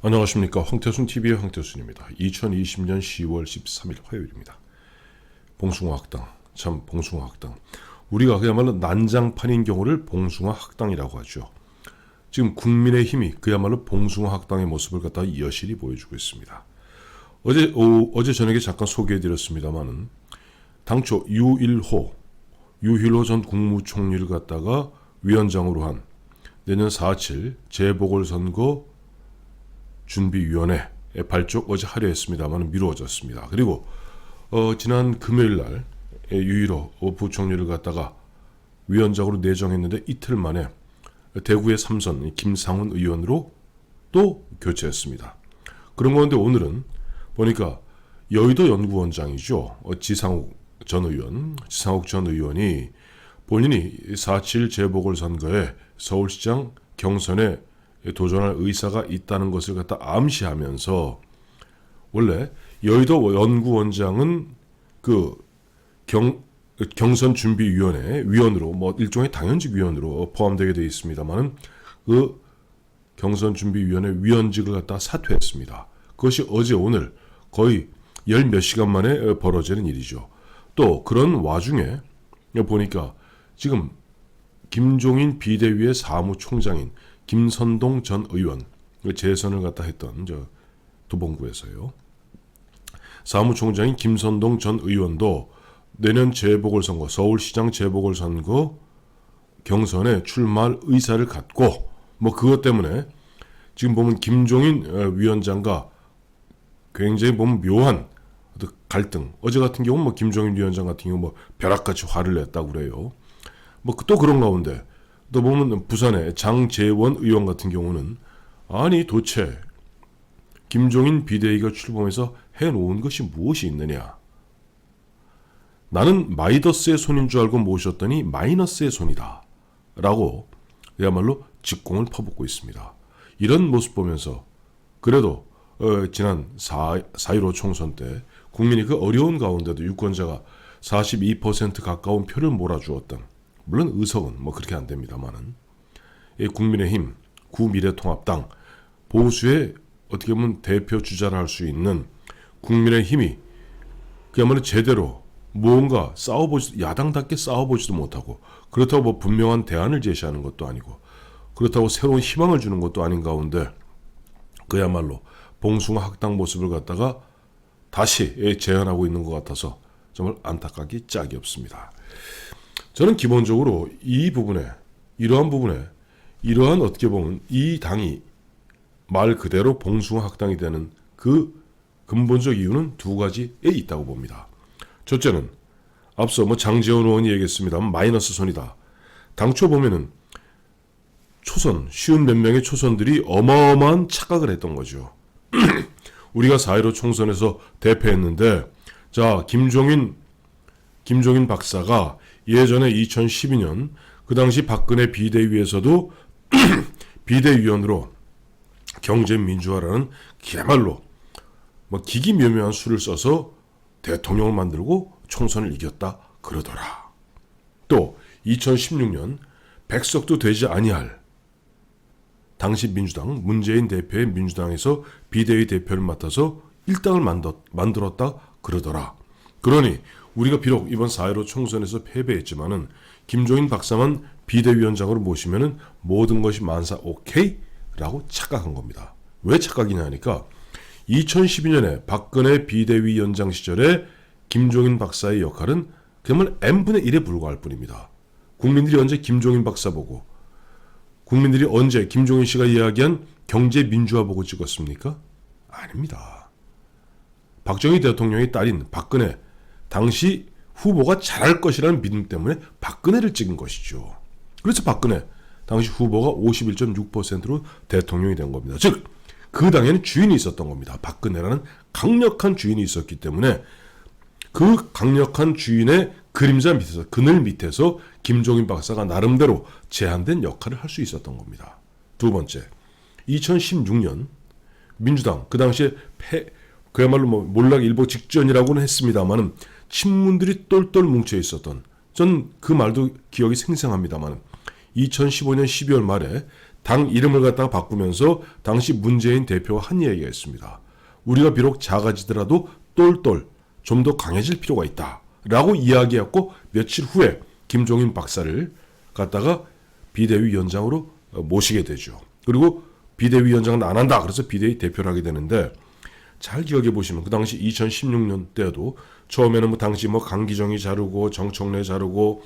안녕하십니까. 황태순TV의 황태순입니다. 2020년 10월 13일 화요일입니다. 봉숭아 학당, 참 봉숭아 학당. 우리가 그야말로 난장판인 경우를 봉숭아 학당이라고 하죠. 지금 국민의힘이 그야말로 봉숭아 학당의 모습을 갖다 여실히 보여주고 있습니다. 어제 저녁에 잠깐 소개해드렸습니다만은 당초 유일호 전 국무총리를 갖다가 위원장으로 한 내년 4.7 재보궐선거 준비위원회 발족 어제 하려 했습니다만 미루어졌습니다. 그리고 지난 금요일날 유일호 부총리를 갖다가 위원장으로 내정했는데 이틀 만에 대구의 3선 김상훈 의원으로 또 교체했습니다. 그런 가운데 오늘은 보니까 여의도 연구원장이죠. 지상욱 전 의원이 본인이 4.7 재보궐선거에 서울시장 경선에 도전할 의사가 있다는 것을 갖다 암시하면서, 원래 여의도 연구원장은 그 경선준비위원회 위원으로 일종의 당연직 위원으로 포함되게 되어 있습니다만은 그 경선준비위원회 위원직을 갖다 사퇴했습니다. 그것이 어제 오늘 거의 열 몇 시간 만에 벌어지는 일이죠. 또 그런 와중에 보니까 지금 김종인 비대위의 사무총장인 김선동 전 의원, 재선을 갖다 했던 도봉구에서요. 사무총장인 김선동 전 의원도 내년 재보궐선거, 서울시장 재보궐선거 경선에 출마할 의사를 갖고 그것 때문에 지금 보면 김종인 위원장과 굉장히 보면 묘한 갈등. 어제 같은 경우는 김종인 위원장 같은 경우 벼락같이 화를 냈다고 그래요. 또 그런 가운데 또 보면 부산의 장재원 의원 같은 경우는 아니 도대체 김종인 비대위가 출범해서 해놓은 것이 무엇이 있느냐. 나는 마이더스의 손인 줄 알고 모셨더니 마이너스의 손이다 라고 그야말로 직공을 퍼붓고 있습니다. 이런 모습 보면서 그래도 지난 4.15 총선 때 국민이 그 어려운 가운데도 유권자가 42% 가까운 표를 몰아주었던, 물론 의석은 그렇게 안 됩니다만은, 국민의힘, 구미래통합당, 보수의 어떻게 보면 대표 주자를 할 수 있는 국민의힘이 그야말로 제대로 무언가 야당답게 싸워보지도 못하고, 그렇다고 분명한 대안을 제시하는 것도 아니고, 그렇다고 새로운 희망을 주는 것도 아닌 가운데 그야말로 봉숭아 학당 모습을 갖다가 다시 재현하고 있는 것 같아서 정말 안타깝기 짝이 없습니다. 저는 기본적으로 이러한 어떻게 보면 이 당이 말 그대로 봉숭아 학당이 되는 그 근본적 이유는 두 가지에 있다고 봅니다. 첫째는 앞서 장재원 의원이 얘기했습니다만 마이너스 손이다. 당초 보면은 쉬운 몇 명의 초선들이 어마어마한 착각을 했던 거죠. 우리가 4.15 총선에서 대패했는데, 자, 김종인 박사가 예전에 2012년 그 당시 박근혜 비대위에서도 비대위원으로 경제민주화라는 그야말로 기기묘묘한 수를 써서 대통령을 만들고 총선을 이겼다 그러더라. 또 2016년 백석도 되지 아니할 당시 민주당 문재인 대표의 민주당에서 비대위 대표를 맡아서 일당을 만들었다 그러더라. 그러니 우리가 비록 이번 4.15 총선에서 패배했지만은 김종인 박사만 비대위원장으로 모시면은 모든 것이 만사 오케이? 라고 착각한 겁니다. 왜 착각이냐 하니까 2012년에 박근혜 비대위원장 시절에 김종인 박사의 역할은 그야말로 n분의 1에 불과할 뿐입니다. 국민들이 언제 김종인 박사 보고, 국민들이 언제 김종인 씨가 이야기한 경제민주화 보고 찍었습니까? 아닙니다. 박정희 대통령의 딸인 박근혜, 당시 후보가 잘할 것이라는 믿음 때문에 박근혜를 찍은 것이죠. 그래서 박근혜, 당시 후보가 51.6%로 대통령이 된 겁니다. 즉, 그 당에는 주인이 있었던 겁니다. 박근혜라는 강력한 주인이 있었기 때문에 그 강력한 주인의 그늘 밑에서 김종인 박사가 나름대로 제한된 역할을 할 수 있었던 겁니다. 두 번째, 2016년 민주당, 그 당시에 그야말로 몰락일보 직전이라고는 했습니다만은 친문들이 똘똘 뭉쳐 있었던, 전 그 말도 기억이 생생합니다만 2015년 12월 말에 당 이름을 갖다가 바꾸면서 당시 문재인 대표가 한 이야기가 있습니다. 우리가 비록 작아지더라도 똘똘 좀 더 강해질 필요가 있다 라고 이야기했고, 며칠 후에 김종인 박사를 갖다가 비대위원장으로 모시게 되죠. 그리고 비대위원장은 안 한다, 그래서 비대위 대표를 하게 되는데, 잘 기억해 보시면 그 당시 2016년 때도 처음에는 뭐 당시 뭐 강기정이 자르고 정청래 자르고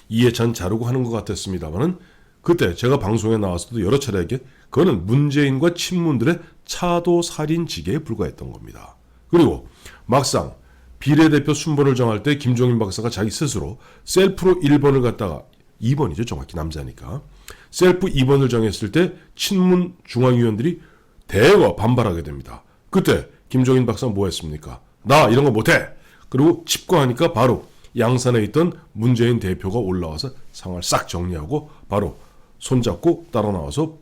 이해찬 자르고 하는 것 같았습니다만은, 그때 제가 방송에 나와서도 여러 차례 얘기, 그거는 문재인과 친문들의 차도살인지계에 불과했던 겁니다. 그리고 막상 비례대표 순번을 정할 때 김종인 박사가 자기 스스로 셀프로 1번을 갖다가, 2번이죠 정확히 남자니까, 셀프 2번을 정했을 때 친문 중앙위원들이 대거 반발하게 됩니다. 그때 김종인 박사는 뭐 했습니까? 나 이런 거 못해. 그리고 칩거하니까 바로 양산에 있던 문재인 대표가 올라와서 상황을 싹 정리하고 바로 손잡고 따라 나와서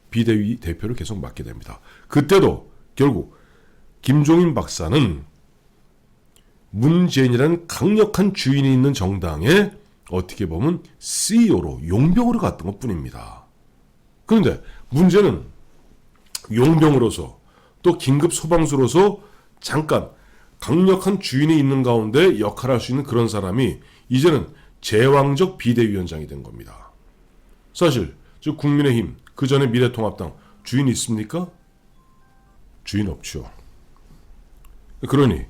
비대위 대표를 계속 맡게 됩니다. 그때도 결국 김종인 박사는 문재인이라는 강력한 주인이 있는 정당에 어떻게 보면 CEO로 용병으로 갔던 것 뿐입니다. 그런데 문제는 용병으로서 또 긴급 소방수로서 잠깐 강력한 주인이 있는 가운데 역할을 할 수 있는 그런 사람이 이제는 제왕적 비대위원장이 된 겁니다. 사실 즉 국민의힘, 그 전에 미래통합당 주인 있습니까? 주인 없죠. 그러니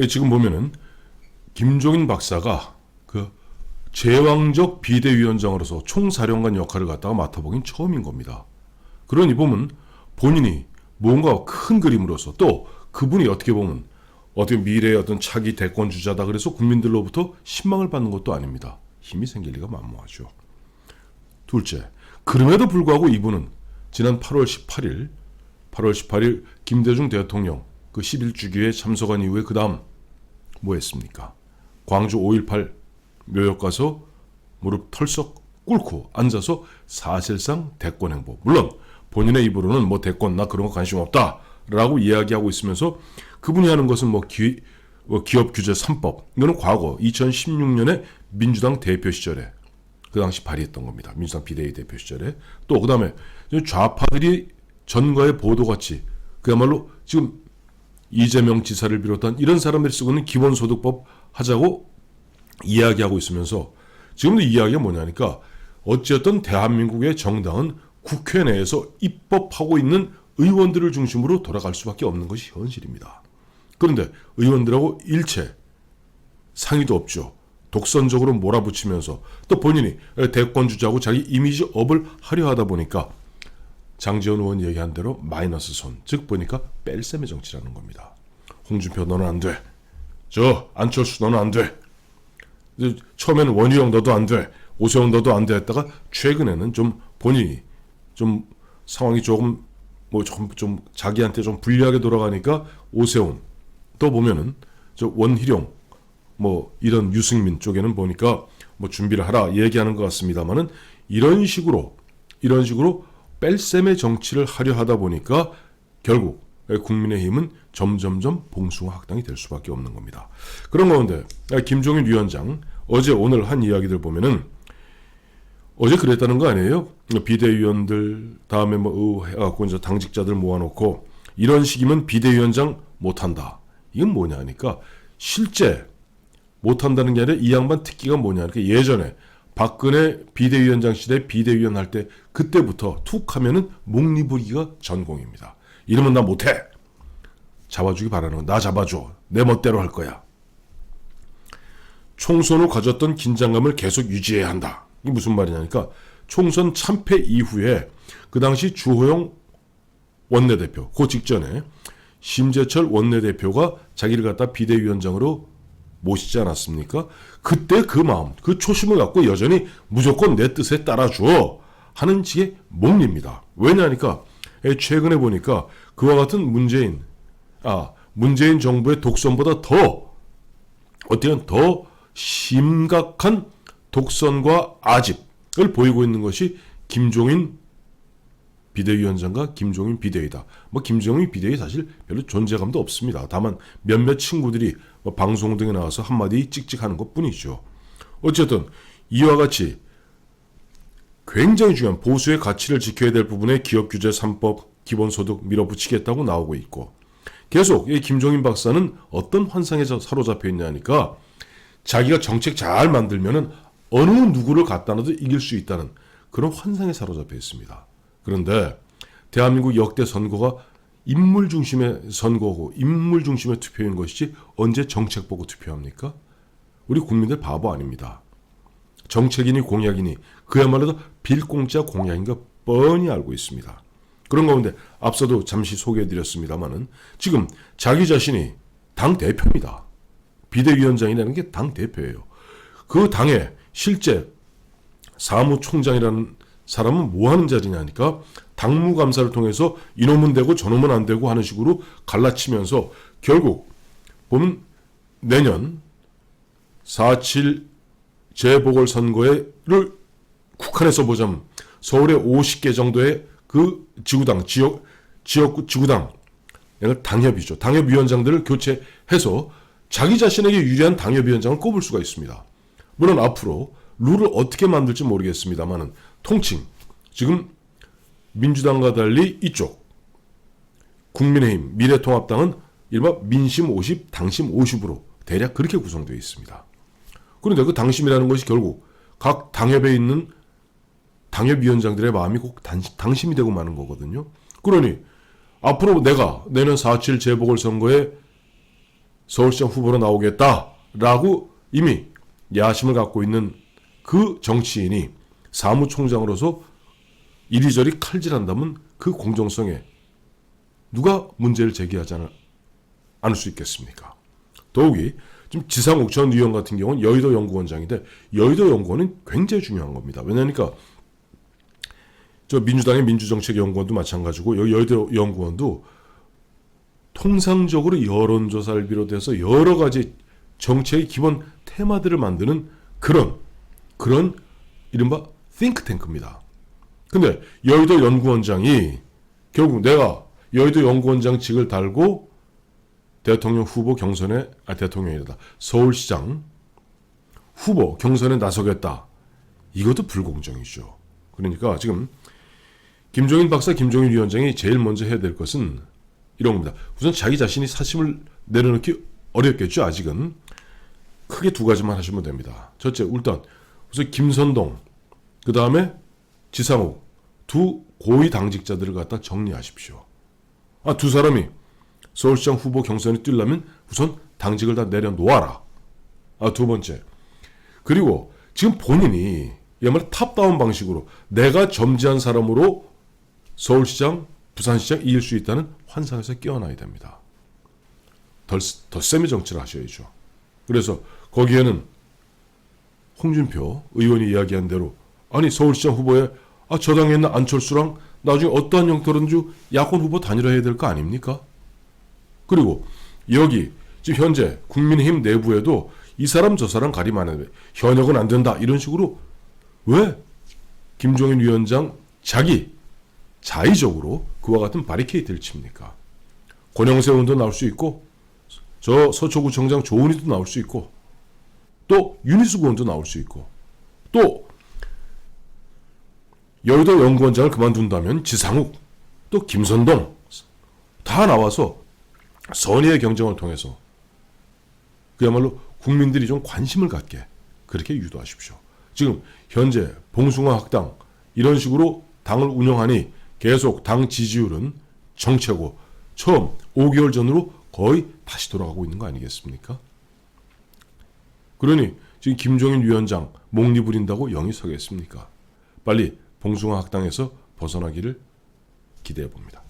지금 보면은 김종인 박사가 그 제왕적 비대위원장으로서 총사령관 역할을 갖다가 맡아보긴 처음인 겁니다. 그러니 보면 본인이 뭔가 큰 그림으로서, 또 그분이 어떻게 보면 어떻게 미래의 어떤 차기 대권 주자다 그래서 국민들로부터 신망을 받는 것도 아닙니다. 힘이 생길 리가 만무하죠. 둘째, 그럼에도 불구하고 이분은 지난 8월 18일 김대중 대통령 그 11주기에 참석한 이후에 그 다음 뭐 했습니까? 광주 5.18 묘역 가서 무릎 털썩 꿇고 앉아서 사실상 대권 행보, 물론 본인의 입으로는 뭐 대권 나 그런 거 관심 없다 라고 이야기하고 있으면서, 그분이 하는 것은 뭐 기업 규제 3법, 이거는 과거 2016년에 민주당 대표 시절에 그 당시 발의했던 겁니다. 민주당 비대위 대표 시절에. 또 그 다음에 좌파들이 전과의 보도같이 그야말로 지금 이재명 지사를 비롯한 이런 사람들이 쓰고 있는 기본소득법 하자고 이야기하고 있으면서, 지금도 이야기가 뭐냐니까 어쨌든 대한민국의 정당은 국회 내에서 입법하고 있는 의원들을 중심으로 돌아갈 수밖에 없는 것이 현실입니다. 그런데 의원들하고 일체 상의도 없죠. 독선적으로 몰아붙이면서 또 본인이 대권 주자고 자기 이미지 업을 하려 하다 보니까 장지원 의원 얘기한 대로 마이너스 손, 즉 보니까 뺄셈의 정치라는 겁니다. 홍준표 너는 안 돼. 저 안철수 너는 안 돼. 처음에는 원희룡 너도 안 돼. 오세훈 너도 안 돼 했다가 최근에는 좀 본인이 좀 상황이 조금 좀 자기한테 좀 불리하게 돌아가니까 오세훈, 또 보면은 저 원희룡 뭐 이런 유승민 쪽에는 보니까 뭐 준비를 하라 얘기하는 것 같습니다만은, 이런 식으로 뺄셈의 정치를 하려 하다 보니까 결국 국민의힘은 점점점 봉숭아 학당이 될 수밖에 없는 겁니다. 그런 가운데 김종인 위원장 어제 오늘 한 이야기들 보면은, 어제 그랬다는 거 아니에요? 비대위원들 다음에 뭐 해갖고 이제 당직자들 모아놓고 이런 식이면 비대위원장 못한다. 이건 뭐냐 하니까, 실제 못한다는 게 아니라 이 양반 특기가 뭐냐 하니까, 예전에 박근혜 비대위원장 시대 비대위원 할 때 그때부터 툭 하면은 목리부리기가 전공입니다. 이러면 나 못해. 잡아주기 바라는 거. 나 잡아줘. 내 멋대로 할 거야. 총선을 가졌던 긴장감을 계속 유지해야 한다. 이게 무슨 말이냐니까, 총선 참패 이후에 그 당시 주호영 원내대표, 그 직전에 심재철 원내대표가 자기를 갖다 비대위원장으로 모시지 않았습니까? 그때 그 마음, 그 초심을 갖고 여전히 무조건 내 뜻에 따라줘 하는 식의 목리입니다. 왜냐하니까 최근에 보니까 그와 같은 문재인 정부의 독선보다 더 심각한 독선과 아집을 보이고 있는 것이 김종인 비대위원장과 김종인 비대위다. 뭐 김종인 비대위 사실 별로 존재감도 없습니다. 다만 몇몇 친구들이 뭐 방송 등에 나와서 한마디 찍찍하는 것 뿐이죠. 어쨌든 이와 같이 굉장히 중요한 보수의 가치를 지켜야 될 부분에 기업규제 3법, 기본소득 밀어붙이겠다고 나오고 있고, 계속 이 김종인 박사는 어떤 환상에 사로잡혀 있냐니까 자기가 정책 잘 만들면은 어느 누구를 갖다 놔도 이길 수 있다는 그런 환상에 사로잡혀 있습니다. 그런데 대한민국 역대 선거가 인물 중심의 선거고 인물 중심의 투표인 것이지 언제 정책 보고 투표합니까? 우리 국민들 바보 아닙니다. 정책이니 공약이니 그야말로 빌공짜 공약인 거 뻔히 알고 있습니다. 그런 가운데 앞서도 잠시 소개해드렸습니다마는 지금 자기 자신이 당대표입니다. 비대위원장이라는 게 당대표예요. 그 당의 실제 사무총장이라는 사람은 뭐 하는 자리냐니까 당무감사를 통해서 이놈은 되고 저놈은 안 되고 하는 식으로 갈라치면서 결국 보면 내년 4.7 재보궐선거를 국한해서 보자면 서울에 50개 정도의 그 지구당, 지역구 지구당, 당협이죠. 당협위원장들을 교체해서 자기 자신에게 유리한 당협위원장을 꼽을 수가 있습니다. 물론 앞으로 룰을 어떻게 만들지 모르겠습니다만은 통칭, 지금 민주당과 달리 이쪽 국민의힘, 미래통합당은 이른바 민심 50, 당심 50으로 대략 그렇게 구성되어 있습니다. 그런데 그 당심이라는 것이 결국 각 당협에 있는 당협위원장들의 마음이 꼭 당심이 되고 마는 거거든요. 그러니 앞으로 내가 내년 4.7 재보궐선거에 서울시장 후보로 나오겠다라고 이미 야심을 갖고 있는 그 정치인이 사무총장으로서 이리저리 칼질한다면 그 공정성에 누가 문제를 제기하지 않을 수 있겠습니까? 더욱이 지금 지상욱 전 의원 같은 경우는 여의도 연구원장인데 여의도 연구원은 굉장히 중요한 겁니다. 왜냐하니까 저 민주당의 민주정책연구원도 마찬가지고 여의도 연구원도 통상적으로 여론조사를 비롯해서 여러 가지 정책의 기본 테마들을 만드는 그런 이른바 띵크탱크입니다. 근데 여의도 연구원장이 결국 내가 여의도 연구원장 직을 달고 대통령 후보 경선에 대통령이다. 서울시장 후보 경선에 나서겠다. 이것도 불공정이죠. 그러니까 지금 김종인 박사, 김종인 위원장이 제일 먼저 해야 될 것은 이런 겁니다. 우선 자기 자신이 사심을 내려놓기 어렵겠죠. 아직은. 크게 두 가지만 하시면 됩니다. 첫째, 일단 우선 김선동, 그 다음에 지상욱 두 고위 당직자들을 갖다 정리하십시오. 두 사람이 서울시장 후보 경선에 뛰려면 우선 당직을 다 내려놓아라. 두 번째, 그리고 지금 본인이 야말로 탑다운 방식으로 내가 점지한 사람으로 서울시장, 부산시장 이길 수 있다는 환상에서 깨어나야 됩니다. 더 세미 정치를 하셔야죠. 그래서 거기에는 홍준표 의원이 이야기한 대로 아니 서울시장 후보에 저 당에 있는 안철수랑 나중에 어떠한 형태로든지 야권 후보 단일화해야 될 거 아닙니까? 그리고 여기 지금 현재 국민의힘 내부에도 이 사람 저 사람 가림 안 해도 현역은 안 된다 이런 식으로 왜 김종인 위원장 자의적으로 그와 같은 바리케이트를 칩니까? 권영세 의원도 나올 수 있고 저 서초구청장 조은희도 나올 수 있고 또 윤희숙 의원도 나올 수 있고 또 여의도 연구원장을 그만둔다면 지상욱 또 김선동 다 나와서 선의의 경쟁을 통해서 그야말로 국민들이 좀 관심을 갖게 그렇게 유도하십시오. 지금 현재 봉숭아 학당 이런 식으로 당을 운영하니 계속 당 지지율은 정체고 처음 5개월 전으로 거의 다시 돌아가고 있는 거 아니겠습니까? 그러니 지금 김종인 위원장 목리 부린다고 영이 서겠습니까? 빨리 봉숭아 학당에서 벗어나기를 기대해 봅니다.